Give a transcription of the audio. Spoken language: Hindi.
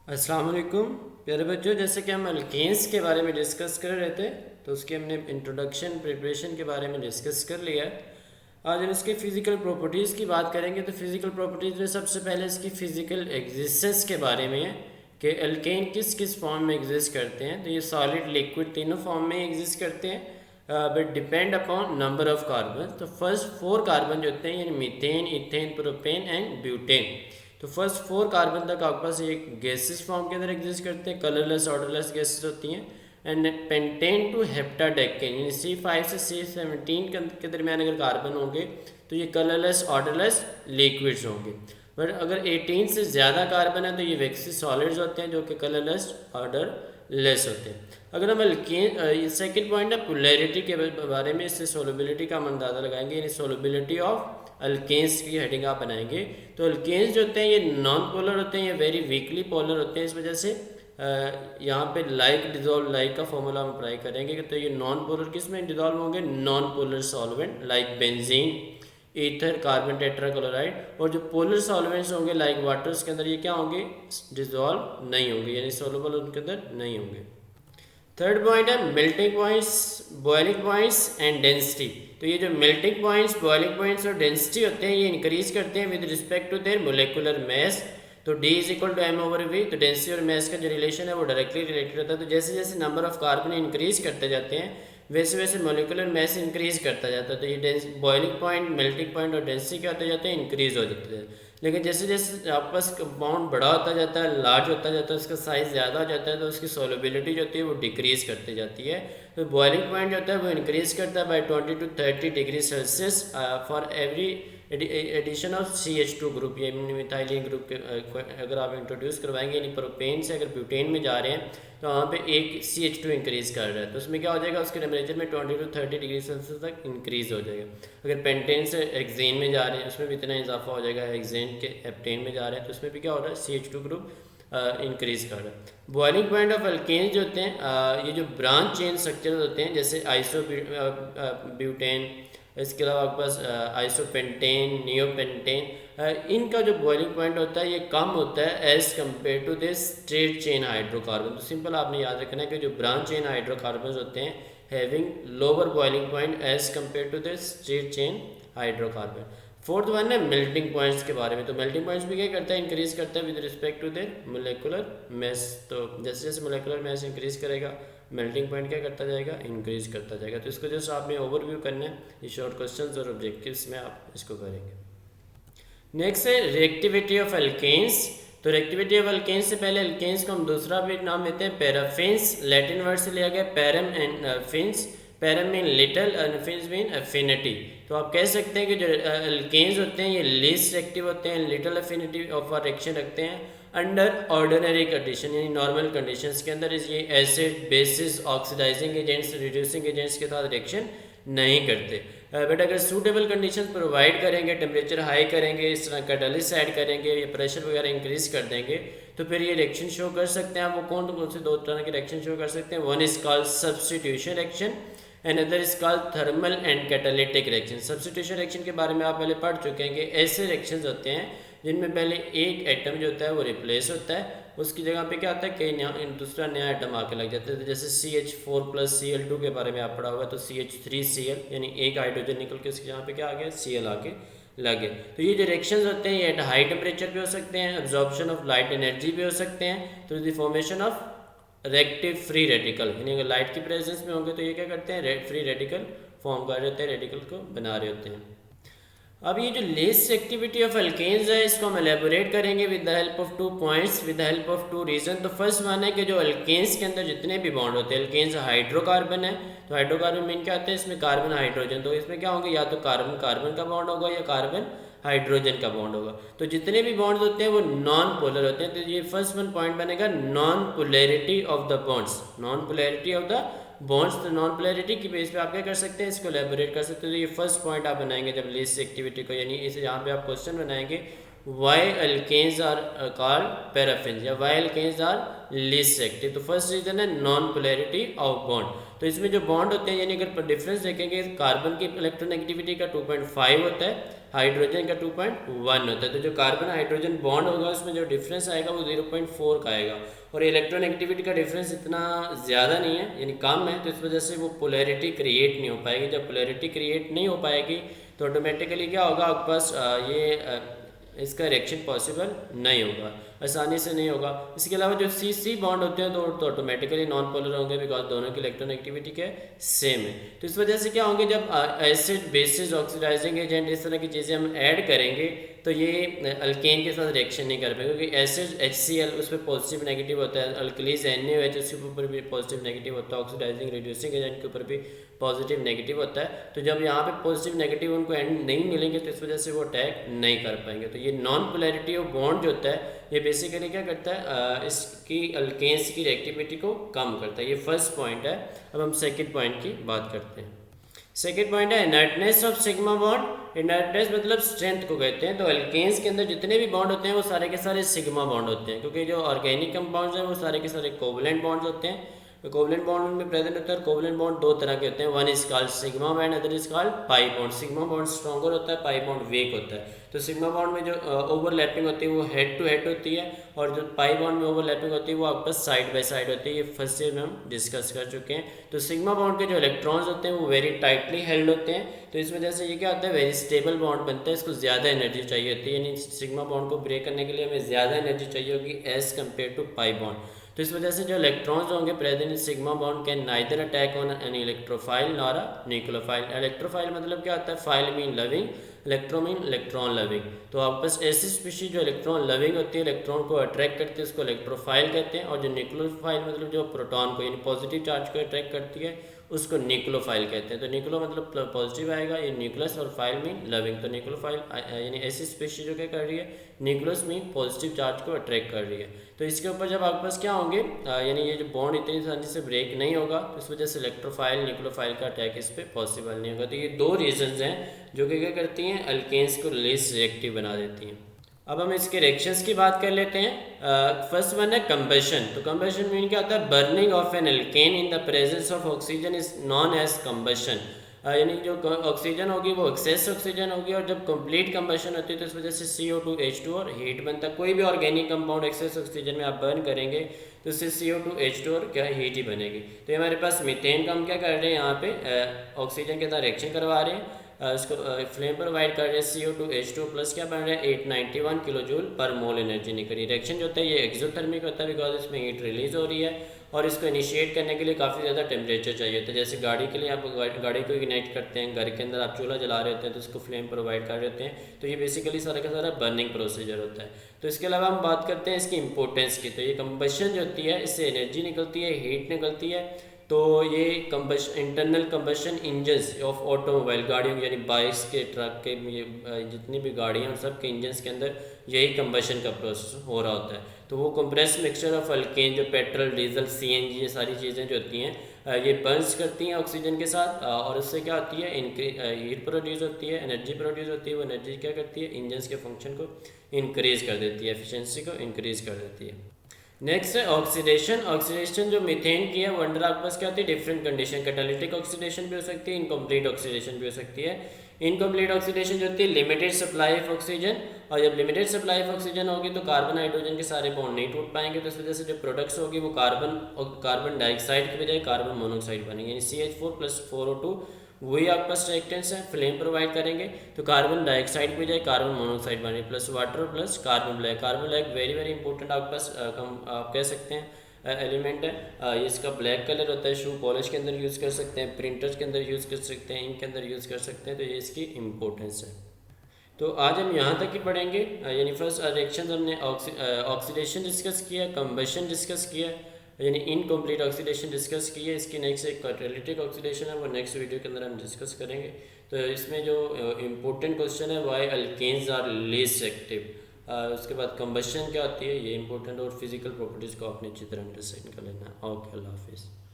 अस्सलाम वालेकुम प्यारे बच्चों। जैसे कि हम अल्केन्स के बारे में डिस्कस कर रहे थे तो उसके हमने इंट्रोडक्शन प्रिपरेशन के बारे में डिस्कस कर लिया है। आज हम इसके फिज़िकल प्रॉपर्टीज़ की बात करेंगे। तो फिज़िकल प्रॉपर्टीज़ में सबसे पहले इसकी फ़िज़िकल एग्जिस्टेंस के बारे में है कि अल्केन किस किस फॉर्म में एग्जिस्ट करते हैं। तो ये सॉलिड लिक्विड तीनों फॉर्म में एग्जिस्ट करते हैं but depend upon number of carbon. तो फर्स्ट 4 कार्बन जो होते हैं यानी methane, ethane, propane and butane. तो फर्स्ट 4 कार्बन तक आपके पास एक गैसेस फॉर्म के अंदर एग्जिस्ट करते हैं, कलरलेस ऑर्डरलेस गैसेस होती हैं। एंड पेंटेन टू हेप्टाडेकेन यानी C5 से C17 के दरमियान अगर कार्बन होंगे तो ये कलरलेस ऑर्डरलेस लिक्विड्स होंगे। बट अगर 18 से ज़्यादा कार्बन है तो ये वैक्सी सॉलिड्स होते हैं जो कि कलरलेस ऑर्डरलेस होते हैं। अगर हम अल्केन सेकेंड पॉइंट है पोलैरिटी के बारे में, इससे सोलबिलिटी का हम अंदाज़ा लगाएंगे यानी सोलबिलिटी ऑफ अल्केन्स की हेडिंग आप बनाएंगे। तो अल्केन्स जो होते हैं ये नॉन पोलर होते हैं, ये वेरी वीकली पोलर होते हैं। इस वजह से यहाँ पे लाइक डिजोल्व लाइक का फॉर्मूला हम अप्लाई करेंगे। तो ये नॉन पोलर किस में डिजोल्व होंगे? Non polar solvent like benzene, ether, carbon tetrachloride. और जो पोलर सॉल्वेंट्स होंगे लाइक वाटर, उसके अंदर ये क्या होंगे? डिजोल्व नहीं होंगे यानी सोलबल उनके अंदर नहीं होंगे। थर्ड पॉइंट है melting points, boiling points and density. तो ये जो मेल्टिंग पॉइंट्स, बॉइलिंग पॉइंट्स और डेंसिटी होते हैं ये इंक्रीज करते हैं with respect to their molecular mass. तो D is equal to m/v। तो डेंसिटी और मास का जो रिलेशन है वो डायरेक्टली रिलेटेड होता है। तो जैसे जैसे नंबर ऑफ कार्बन इंक्रीज करते जाते हैं वैसे वैसे मोलिकुलर मास इंक्रीज करता जाता है। तो ये बॉइलिंग पॉइंट, मेल्टिंग पॉइंट और डेंसिटी क्या होते जाते हैं? इंक्रीज हो जाते हैं। लेकिन जैसे जैसे आपस कंपाउंड बड़ा होता जाता है, लार्ज होता जाता है, उसका साइज़ ज़्यादा हो जाता है तो उसकी सोलबिलिटी जो होती है वो डिक्रीज़ करती जाती है। तो बॉइलिंग पॉइंट जो होता है वो इंक्रीज़ करता है by 20 to 30 degree Celsius for every addition of CH2 group. ये मिथाइलिन ग्रुप के अगर आप इंट्रोड्यूस करवाएंगे यानी प्रोपेन से अगर ब्यूटेन में जा रहे हैं तो वहाँ पे एक CH2 इंक्रीज़ कर रहा है तो उसमें क्या हो जाएगा? उसके टेम्परेचर में 20 to 30 डिग्री सेल्सियस तक इंक्रीज़ हो जाएगा। अगर पेंटेन से हेक्सेन में जा रहे हैं उसमें भी इतना इजाफा हो जाएगा। हेक्सेन के हेप्टेन में जा रहे हैं तो उसमें भी क्या हो रहा है? CH2 ग्रुप इंक्रीज़ कर रहा है। बॉइलिंग पॉइंट ऑफ अल्केन्स जो होते हैं ये जो ब्रांच चेन स्ट्रक्चर होते हैं जैसे आइसो ब्यूटेन, इसके अलावा आपके पास आइसोपेंटेन, नियोपेंटेन, इनका जो बॉइलिंग पॉइंट होता है ये कम होता है as compare to this straight chain hydrocarbon. तो सिंपल आपने याद रखना है कि जो ब्रांच चेन हाइड्रोकार्बन होते हैं having lower boiling point as compare to this straight chain hydrocarbon. Fourth one है मेल्टिंग पॉइंट्स के बारे में। तो मेल्टिंग पॉइंट्स भी क्या करता है? इंक्रीज करता है with respect to their molecular mass. तो जैसे जैसे मोलिकुलर मास इंक्रीज करेगा मेल्टिंग पॉइंट क्या करता जाएगा? इंक्रीज करता जाएगा। तो इसको जस्ट आपने ओवरव्यू करना है, ये शॉर्ट क्वेश्चंस और ऑब्जेक्टिव्स में आप इसको करेंगे। नेक्स्ट है रिएक्टिविटी ऑफ अल्केन्स। तो रिएक्टिविटी ऑफ अल्केन्स से पहले अल्केन्स को हम दूसरा भी नाम लेते हैं पैराफिन्स। लैटिन वर्ड से लिया गया param and fins. Param mean little and fins mean affinity. तो आप कह सकते हैं कि जो अल्केन्स होते हैं ये लीस्ट रिएक्टिव होते हैं, लिटल अफिनिटी ऑफ रिएक्शन रखते हैं अंडर ऑर्डिनरी कंडीशन यानी नॉर्मल कंडीशंस के अंदर ये acid, bases, oxidizing agents, reducing agents के साथ रिएक्शन नहीं करते। बट अगर सूटेबल कंडीशंस प्रोवाइड करेंगे, टेम्परेचर हाई करेंगे, इस तरह कैटलिस्ट ऐड करेंगे या प्रेशर वगैरह इंक्रीज कर देंगे तो फिर ये रिएक्शन शो कर सकते हैं। आप वो कौन से दो तरह के रिएक्शन शो कर सकते हैं? One is called substitution reaction and other is called thermal and catalytic reaction. Substitution reaction के बारे में आप पहले पढ़ चुके हैं कि ऐसे रिएक्शंस होते हैं जिनमें पहले एक एटम जो होता है वो रिप्लेस होता है, उसकी जगह पे क्या होता है कहीं दूसरा नया एटम आके लग जाता है। तो जैसे CH4+Cl2 के बारे में आप पढ़ा हुआ है तो CH3Cl यानी एक हाइड्रोजन निकल के उसके यहाँ पे क्या आ गया? Cl आके लगे। तो ये जो रिएक्शंस होते हैं ये एट हाई टेम्परेचर पे हो सकते हैं, एब्जॉर्प्शन ऑफ लाइट एनर्जी भी हो सकते हैं। तो the formation of reactive free radical यानी अगर लाइट की प्रेजेंस में होंगे तो ये क्या करते हैं? फ्री रेडिकल फॉर्म कर रहे होते हैं, रेडिकल को बना रहे होते हैं। अब ये जो लीस्ट एक्टिविटी ऑफ अल्केन्स है इसको हम एलेबोरेट करेंगे with the help of 2 points, with the help of 2 reason. तो फर्स्ट वन है कि जो अल्केन्स के अंदर जितने भी बॉन्ड होते हैं, अल्केन्स हाइड्रोकार्बन है तो हाइड्रोकार्बन मीन क्या होता है? इसमें कार्बन हाइड्रोजन। तो इसमें क्या होंगे? या तो कार्बन कार्बन का बॉन्ड होगा या कार्बन हाइड्रोजन का बॉन्ड होगा। तो जितने भी बॉन्ड्स होते हैं वो नॉन पोलर होते हैं। तो ये फर्स्ट वन पॉइंट बनेगा non polarity of the bonds. Non polarity of the bonds. तो नॉन पोलैरिटी की बेस पे आप क्या कर सकते हैं? इसको एलेबोरेट कर सकते हैं। तो ये फर्स्ट पॉइंट आप बनाएंगे जब लीस्ट एक्टिविटी को, यानी इस यहाँ पे आप क्वेश्चन बनाएंगे why alkanes are called paraffins या why alkanes are least active. तो फर्स्ट रीजन है नॉन पोलैरिटी ऑफ बॉन्ड। तो इसमें जो बॉन्ड होते हैं यानी अगर डिफरेंस देखेंगे कार्बन की इलेक्ट्रोनेगेटिविटी का 2.5 होता है हाइड्रोजन का 2.1 होता है। तो जो कार्बन हाइड्रोजन बॉन्ड होगा उसमें जो डिफरेंस आएगा वो 0.4 का आएगा, और इलेक्ट्रोनेगेटिविटी का डिफरेंस इतना ज़्यादा नहीं है, यानी कम है, तो इस वजह से वो पोलैरिटी क्रिएट नहीं हो पाएगी। जब पोलैरिटी क्रिएट नहीं हो पाएगी तो ऑटोमेटिकली क्या होगा, आपके पास इसका रिएक्शन पॉसिबल नहीं होगा, आसानी से नहीं होगा। इसके अलावा जो सी सी बॉन्ड होते हैं तो ऑटोमेटिकली नॉन पोलर होंगे, बिकॉज दोनों की इलेक्ट्रोनेगेटिविटी क्या सेम है। तो इस वजह से क्या होंगे, जब एसिड बेसिस ऑक्सीडाइजिंग एजेंट इस तरह की चीज़ें हम ऐड करेंगे तो ये अल्केन के साथ रिएक्शन नहीं कर पाएंगे, क्योंकि एसिड HCl उस पर पॉजिटिव नेगेटिव होता है, अल्कलीज NaOH उसके ऊपर भी पॉजिटिव नेगेटिव होता है, ऑक्सीडाइजिंग रिड्यूसिंग एजेंट के ऊपर भी पॉजिटिव नेगेटिव होता है। तो जब यहाँ पे पॉजिटिव नेगेटिव उनको एंड नहीं मिलेंगे तो इस वजह से वो अटैक नहीं कर पाएंगे। तो ये नॉन पोलैरिटी ऑफ बॉन्ड जो होता है ये बेसिकली क्या करता है, इसकी अल्केन्स की रिएक्टिविटी को कम करता है। ये फर्स्ट पॉइंट है। अब हम सेकंड पॉइंट की बात करते हैं। सेकेंड पॉइंट है inertness of sigma bond. Inertness मतलब स्ट्रेंथ को कहते हैं। तो अल्केन्स के अंदर जितने भी बॉन्ड होते हैं वो सारे के सारे सिग्मा बॉन्ड होते हैं, क्योंकि जो ऑर्गेनिक कंपाउंड्स हैं वो सारे के सारे कोवलेंट बॉन्ड्स होते हैं। तो कोवलेंट बॉन्ड में प्रेजेंट होता है, और कोवलेंट बॉन्ड दो तरह के होते हैं, one is called sigma bond, other is called pi bond. Sigma bond stronger होता है, पाई बॉन्ड वीक होता है। तो सिग्मा बॉन्ड में जो ओवरलैपिंग होती है वो हेड टू हेड होती है, और जो पाई बॉन्ड में ओवरलैपिंग होती है वो आपका साइड बाय साइड होती है। ये फर्स्ट ईयर में हम डिस्कस कर चुके हैं। तो सिग्मा बॉन्ड के जो इलेक्ट्रॉन्स होते हैं वो वेरी टाइटली हेल्ड होते हैं, तो इस वजह से ये क्या होता है, वेरी स्टेबल बॉन्ड बनता है। इसको ज़्यादा एनर्जी चाहिए होती है, यानी सिग्मा बॉन्ड को ब्रेक करने के लिए हमें ज़्यादा एनर्जी चाहिए होगी as compare to pi bond. तो इस वजह से जो इलेक्ट्रॉन्स होंगे present in sigma bond can neither attack on an electrophile nor a nucleophile. Electrophile मतलब क्या होता है, phile mean loving, electro mean electron loving. तो आपके पास ऐसी स्पीशीज जो इलेक्ट्रॉन लविंग होती है, इलेक्ट्रॉन को अट्रैक्ट करती है, उसको इलेक्ट्रोफाइल कहते हैं। और जो न्यूक्लियोफाइल मतलब जो प्रोटॉन को यानी पॉजिटिव चार्ज को अट्रैक्ट करती है उसको न्यूक्लियोफाइल कहते हैं। तो न्यूक्लियो मतलब पॉजिटिव आएगा, ये न्यूक्लियस, और फाइल मीन लविंग। तो न्यूक्लियोफाइल यानी ऐसी स्पीशीज जो क्या कर रही है, न्यूक्लियस मीन पॉजिटिव चार्ज को अट्रैक्ट कर रही है। तो इसके ऊपर जब आपके पास क्या होंगे, यानी ये जो बॉन्ड इतनी आसानी से ब्रेक नहीं होगा, तो इस वजह से इलेक्ट्रोफाइल न्यूक्लियोफाइल का अटैक इस पर पॉसिबल नहीं होगा। तो ये दो रीजंस हैं जो कि क्या करती हैं, अल्केन्स को लेस रिएक्टिव बना देती हैं। अब हम इसके रिएक्शंस की बात कर लेते हैं। फर्स्ट वन है कंबशन। तो कंबशन मीन क्या होता है, burning of an alkane in the presence of oxygen is known as combustion. यानी जो ऑक्सीजन होगी वो एक्सेस ऑक्सीजन होगी, और जब कंप्लीट कंबशन होती है तो इस वजह से CO2 H2 और हीट बनता है। कोई भी ऑर्गेनिक कंपाउंड एक्सेस ऑक्सीजन में आप बर्न करेंगे तो उससे CO2 H2 और क्या हीट ही बनेगी। तो ये हमारे पास मीथेन का हम क्या कर रहे हैं, यहाँ पे ऑक्सीजन के साथ रिएक्शन करवा रहे हैं, इसको फ्लेम प्रोवाइड कर रहे हैं। CO2 H2 प्लस क्या बन रहा है, 891 किलो जूल पर मोल एनर्जी निकल रही है। रिएक्शन जो होता है ये एक्सोथर्मिक होता है, बिकॉज इसमें हीट रिलीज हो रही है, और इसको इनिशिएट करने के लिए काफ़ी ज़्यादा टेम्परेचर चाहिए होता है। जैसे गाड़ी के लिए आप गाड़ी को इग्नाइट करते हैं, घर के अंदर आप चूल्हा जला रहे होते हैं तो उसको फ्लेम प्रोवाइड कर रहे होते हैं। तो ये बेसिकली सारा का सारा बर्निंग प्रोसीजर होता है। तो इसके अलावा हम बात करते हैं इसकी इंपॉर्टेंस की। तो ये कंबशन जो होती है इससे एनर्जी निकलती है, हीट निकलती है। तो ये internal combustion engines of automobile, गाड़ियों यानी बाइक्स के, ट्रक के, ये जितनी भी गाड़ियाँ हैं सब के इंजन्स के अंदर यही कंबशन का प्रोसेस हो रहा होता है। तो वो कंप्रेस मिक्सचर ऑफ अल्केन, जो पेट्रोल, डीजल, CNG, ये सारी चीज़ें जो होती हैं ये बर्न्स करती हैं ऑक्सीजन के साथ, और उससे क्या होती है, हीट प्रोड्यूस होती है, एनर्जी प्रोड्यूस होती है। वो एनर्जी क्या करती है, इंजन्स के फंक्शन को इंक्रीज़ कर देती है, एफिशिएंसी को इंक्रीज़ कर देती है। नेक्स्ट है ऑक्सीडेशन। ऑक्सीडेशन जो मीथेन की है वो अंडर आपके पास क्या होती है, डिफरेंट कंडीशन, कैटालिटिक ऑक्सीडेशन भी हो सकती है, इनकम्प्लीट ऑक्सीडेशन भी हो सकती है। इनकम्प्लीट ऑक्सीडेशन जो होती है लिमिटेड सप्लाई ऑफ ऑक्सीजन, और जब लिमिटेड सप्लाई ऑफ ऑक्सीजन होगी तो कार्बन हाइड्रोजन के सारे बॉन्ड नहीं टूट पाएंगे, तो इस वजह से जो प्रोडक्ट्स होगी वो कार्बन डाइऑक्साइड के बजाय कार्बन मोनोऑक्साइड बनेंगे, यानी CH4 + 4O2 वही आपके पास रिएक्टेंट्स हैं, फ्लेम प्रोवाइड करेंगे तो कार्बन डाइऑक्साइड की बजाय कार्बन मोनोऑक्साइड बनेगी, plus water plus carbon black. Carbon black very very important आपके पास आप कह सकते हैं एलिमेंट है। ये इसका ब्लैक कलर होता है, शू पॉलिश के अंदर यूज़ कर सकते हैं, प्रिंटर्स के अंदर यूज़ कर सकते हैं, इंक के अंदर यूज़ कर सकते हैं। तो ये इसकी इम्पोर्टेंस है। तो आज हम यहाँ तक ही पढ़ेंगे, यानी फर्स्ट रिएक्शन हमने ऑक्सीडेशन डिस्कस किया, कंबशन डिस्कस किया, यानी इनकम्प्लीट ऑक्सीडेशन डिस्कस की है। इसकी नेक्स्ट एक कैटालिटिक ऑक्सीडेशन है, वो नेक्स्ट वीडियो के अंदर हम डिस्कस करेंगे। तो इसमें जो इम्पोर्टेंट क्वेश्चन है why alkanes are less active, उसके बाद कंबशन क्या होती है ये इंपॉर्टेंट, और फिजिकल प्रॉपर्टीज़ को आपने अच्छी तरह अंडरस्टैंड कर लेना। ओके, अल्लाह हाफिज़।